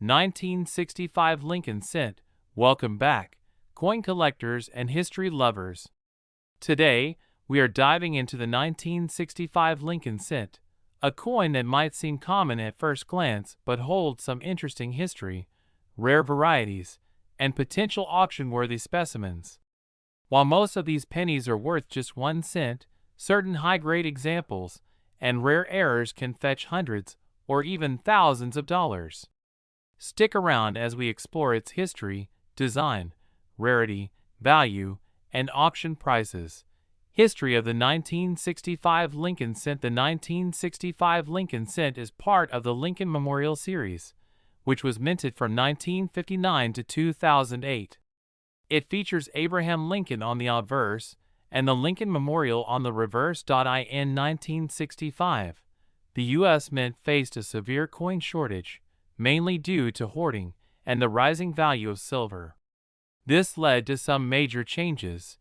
1965 Lincoln cent. Welcome back, coin collectors and history lovers. Today, we are diving into the 1965 Lincoln cent, a coin that might seem common at first glance but holds some interesting history, rare varieties, and potential auction-worthy specimens. While most of these pennies are worth just 1 cent, certain high-grade examples and rare errors can fetch hundreds or even thousands of dollars. Stick around as we explore its history, design, rarity, value, and auction prices. History of the 1965 Lincoln cent. The 1965 Lincoln cent is part of the Lincoln Memorial series, which was minted from 1959 to 2008. It features Abraham Lincoln on the obverse and the Lincoln Memorial on the reverse. In 1965, the U.S. Mint faced a severe coin shortage, mainly due to hoarding and the rising value of silver. This led to some major changes.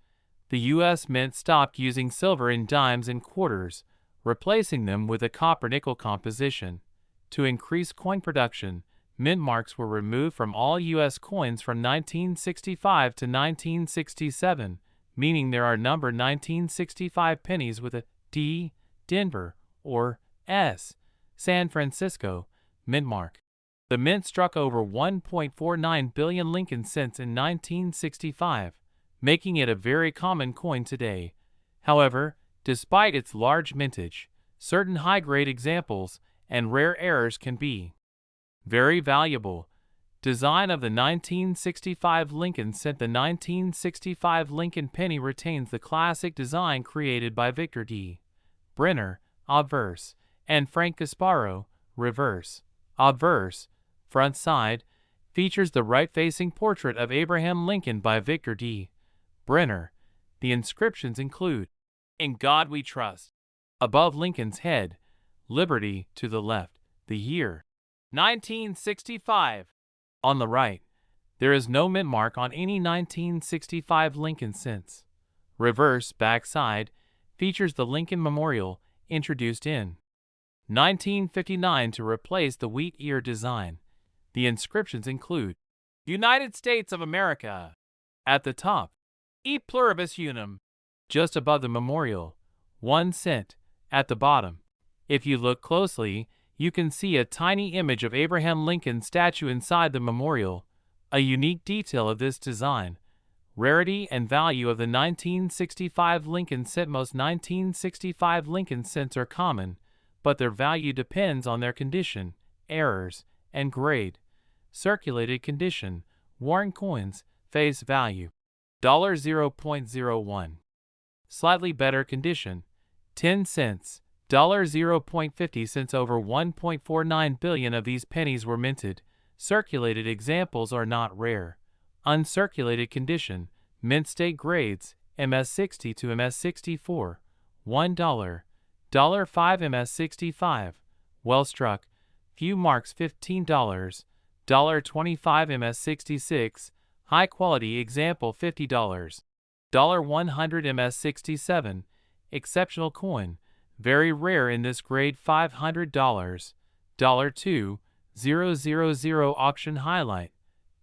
The U.S. Mint stopped using silver in dimes and quarters, replacing them with a copper-nickel composition. To increase coin production, mint marks were removed from all U.S. coins from 1965 to 1967, meaning there are numbered 1965 pennies with a D, Denver, or S, San Francisco, mint mark. The mint struck over 1.49 billion Lincoln cents in 1965, making it a very common coin today. However, despite its large mintage, certain high-grade examples and rare errors can be very valuable. Design of the 1965 Lincoln cent. The 1965 Lincoln penny retains the classic design created by Victor D. Brenner, obverse, and Frank Gasparo, reverse. Obverse, front side, features the right-facing portrait of Abraham Lincoln by Victor D. Brenner. The inscriptions include, "In God We Trust," above Lincoln's head, "Liberty" to the left, the year 1965. On the right, there is no mint mark on any 1965 Lincoln cents. Reverse backside features the Lincoln Memorial, introduced in 1959 to replace the wheat ear design. The inscriptions include, "United States of America" at the top, "E pluribus unum" just above the memorial, 1 cent at the bottom. If you look closely, you can see a tiny image of Abraham Lincoln's statue inside the memorial, a unique detail of this design. Rarity and value of the 1965 Lincoln cent. Most 1965 Lincoln cents are common, but their value depends on their condition, errors, and grade. Circulated condition, worn coins, face value, $0.01. Slightly better condition, 10 cents, $0.50. Over 1.49 billion of these pennies were minted. Circulated examples are not rare. Uncirculated condition, mint state grades, MS60 to MS64, $1, $5 MS65, well struck, few marks $15, $25 MS66, high quality example $50, $100 MS67, exceptional coin, very rare in this grade $500, $2,000 auction highlight.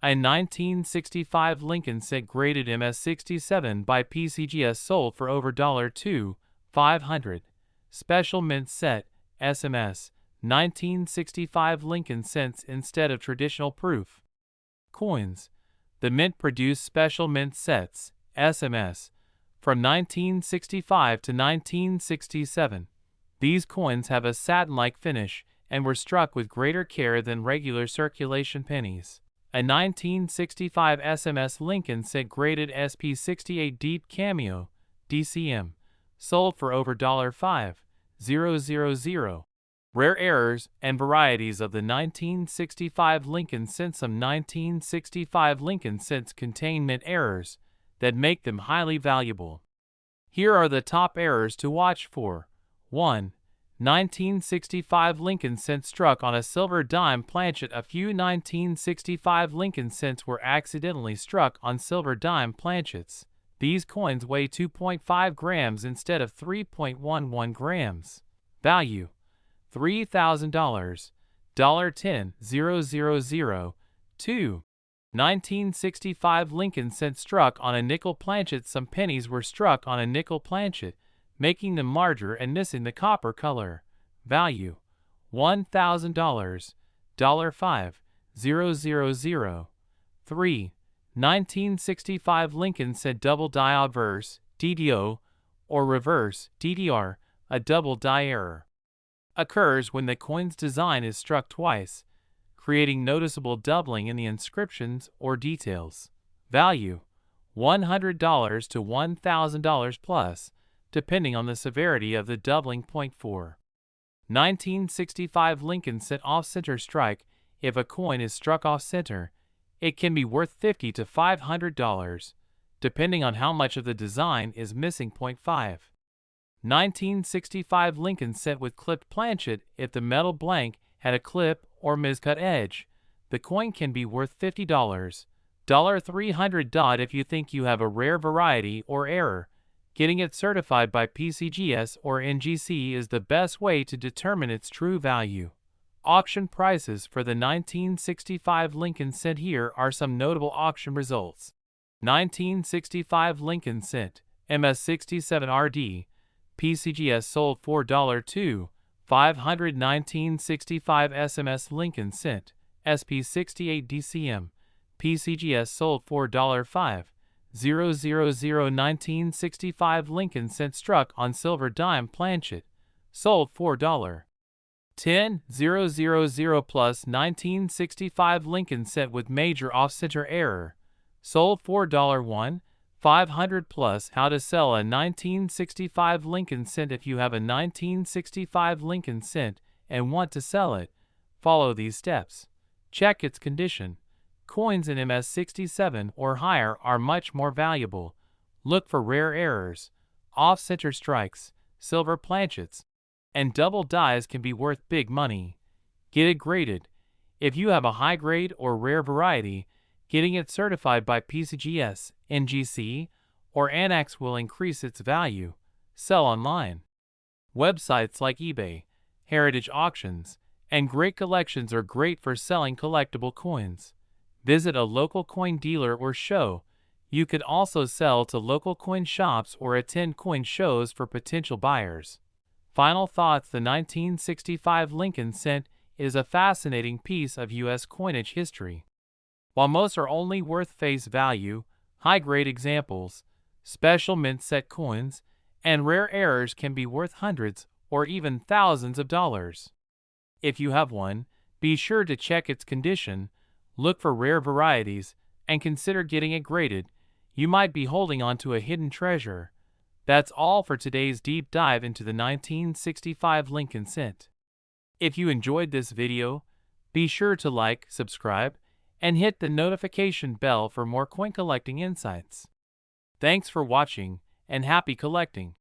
A 1965 Lincoln cent graded MS67 by PCGS sold for over $2,500. Special mint set, SMS, 1965 Lincoln cents instead of traditional proof coins. The mint produced special mint sets, SMS, from 1965 to 1967. These coins have a satin-like finish and were struck with greater care than regular circulation pennies. A 1965 SMS Lincoln cent graded SP68 Deep Cameo, DCM, sold for over $5,000. Rare errors and varieties of the 1965 Lincoln cent. Some 1965 Lincoln cents contain mint errors that make them highly valuable. Here are the top errors to watch for. 1. 1965 Lincoln cent struck on a silver dime planchet. A few 1965 Lincoln cents were accidentally struck on silver dime planchets. These coins weigh 2.5 grams instead of 3.11 grams. Value: $3,000. $10,000. 2. 1965 Lincoln cent struck on a nickel planchet. Some pennies were struck on a nickel planchet, making them larger and missing the copper color. Value: $1,000. $5,000. 3. 1965 Lincoln cent double die obverse DDO or reverse DDR, a double die error, occurs when the coin's design is struck twice, creating noticeable doubling in the inscriptions or details. Value: $100 to $1,000 plus, depending on the severity of the doubling. 4. 1965 Lincoln cent off-center strike. If a coin is struck off-center, it can be worth $50 to $500, depending on how much of the design is missing. 5. 1965 Lincoln cent with clipped planchet. If the metal blank had a clip or miscut edge, the coin can be worth $50. $300. If you think you have a rare variety or error, getting it certified by PCGS or NGC is the best way to determine its true value. Auction prices for the 1965 Lincoln cent. Here are some notable auction results. 1965 Lincoln cent, MS67RD, PCGS sold $4.2. 500 1965 SMS Lincoln cent, SP68 DCM, PCGS sold $4.5. 000 1965 Lincoln cent struck on silver dime planchet, sold $4. 10 000 plus 1965 Lincoln cent with major off-center error, sold $4. 500 plus. How to sell a 1965 Lincoln cent. If you have a 1965 Lincoln cent and want to sell it, follow these steps. Check its condition. Coins in MS67 or higher are much more valuable. Look for rare errors, off-center strikes, silver planchets, and double dies can be worth big money. Get it graded. If you have a high grade or rare variety, getting it certified by PCGS, NGC, or Annex will increase its value. Sell online. Websites like eBay, Heritage Auctions, and Great Collections are great for selling collectible coins. Visit a local coin dealer or show. You could also sell to local coin shops or attend coin shows for potential buyers. Final thoughts. The 1965 Lincoln cent is a fascinating piece of U.S. coinage history. While most are only worth face value, high-grade examples, special mint set coins, and rare errors can be worth hundreds or even thousands of dollars. If you have one, be sure to check its condition, look for rare varieties, and consider getting it graded. You might be holding on to a hidden treasure. That's all for today's deep dive into the 1965 Lincoln cent. If you enjoyed this video, be sure to like, subscribe, and hit the notification bell for more coin collecting insights. Thanks for watching, and happy collecting!